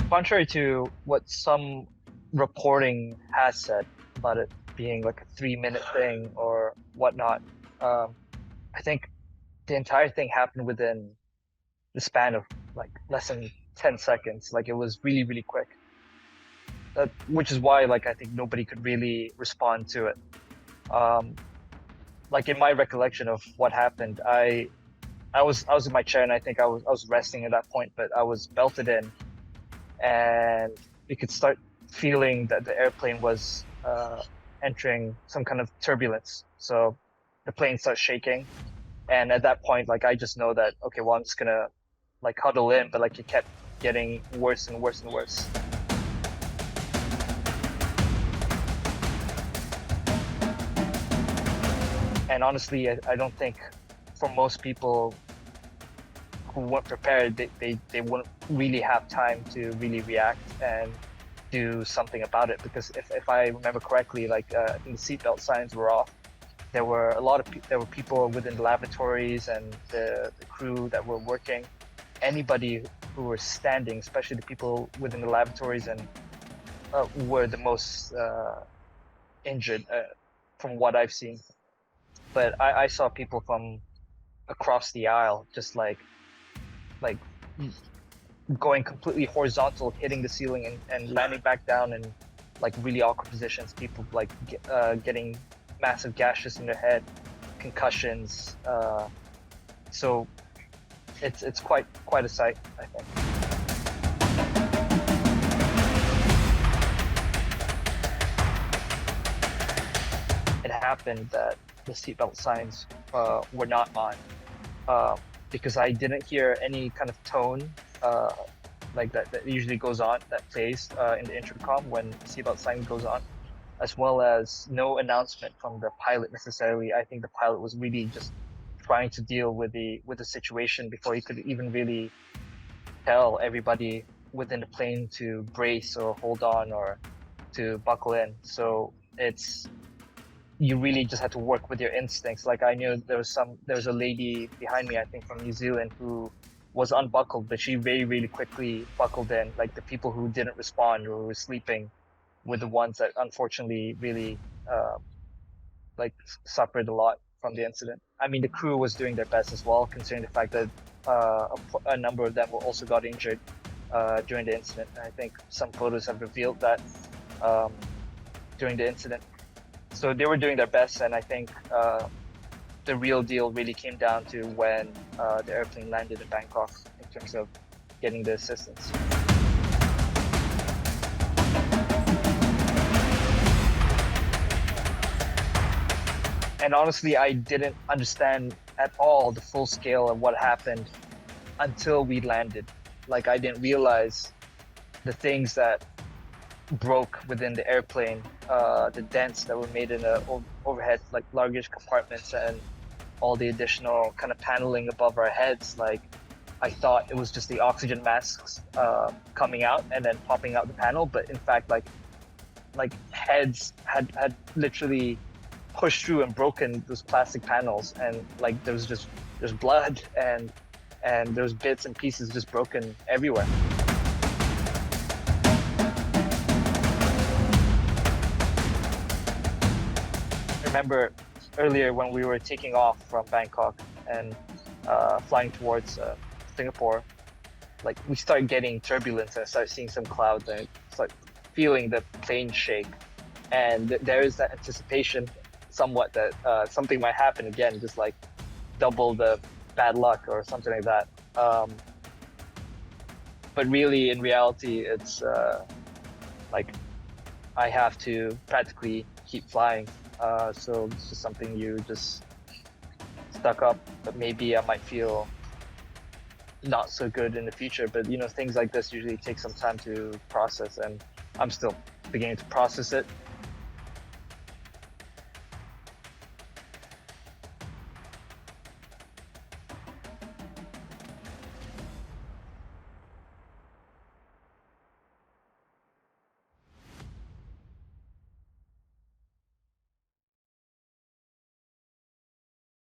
Contrary to what some reporting has said about it being like a 3 minute thing or whatnot, um, I think the entire thing happened within the span of like less than 10 seconds. Like it was really, really quick. Which is why like I think nobody could really respond to it. Um, like in my recollection of what happened, I was in my chair and I think I was resting at that point, but I was belted in and we could start feeling that the airplane was entering some kind of turbulence. So the plane starts shaking, and at that point, like I just know that okay, well I'm just gonna like huddle in, but like it kept getting worse and worse and worse. And honestly, I don't think for most people who weren't prepared, they wouldn't really have time to really react and do something about it. Because if I remember correctly, like I think the seatbelt signs were off. There were a lot of there were people within the lavatories and the crew that were working. Anybody who were standing, especially the people within the lavatories, and were the most injured from what I've seen. But I saw people from across the aisle just like going completely horizontal, hitting the ceiling and landing back down in like really awkward positions. People like getting massive gashes in their head, concussions. So it's quite a sight, I think. It happened that the seatbelt signs were not on uh, because I didn't hear any kind of tone like that usually goes on, that plays in the intercom when the seatbelt sign goes on, as well as no announcement from the pilot necessarily. I think the pilot was really just trying to deal with the situation before he could even really tell everybody within the plane to brace or hold on or to buckle in. So it's you really just had to work with your instincts. Like I knew there was a lady behind me, I think from New Zealand, who was unbuckled, but she very, really quickly buckled in. Like the people who didn't respond or were sleeping were the ones that unfortunately really uh, like suffered a lot from the incident. I mean, the crew was doing their best as well, considering the fact that a number of them were also got injured during the incident. And I think some photos have revealed that um, during the incident. So they were doing their best, and I think the real deal really came down to when the airplane landed in Bangkok in terms of getting the assistance. And honestly, I didn't understand at all the full scale of what happened until we landed. Like I didn't realize the things that broke within the airplane, the dents that were made in the overhead like luggage compartments and all the additional kind of paneling above our heads. Like I thought it was just the oxygen masks coming out and then popping out the panel, but in fact, like heads had literally pushed through and broken those plastic panels, and like there's blood and there's bits and pieces just broken everywhere. I remember earlier when we were taking off from Bangkok and flying towards Singapore, like we started getting turbulence and I started seeing some clouds and start feeling the plane shake. And there is that anticipation somewhat that something might happen again, just like double the bad luck or something like that. But really, in reality, it's like I have to practically keep flying. So it's just something you just stuck up, but maybe I might feel not so good in the future. But things like this usually take some time to process, and I'm still beginning to process it.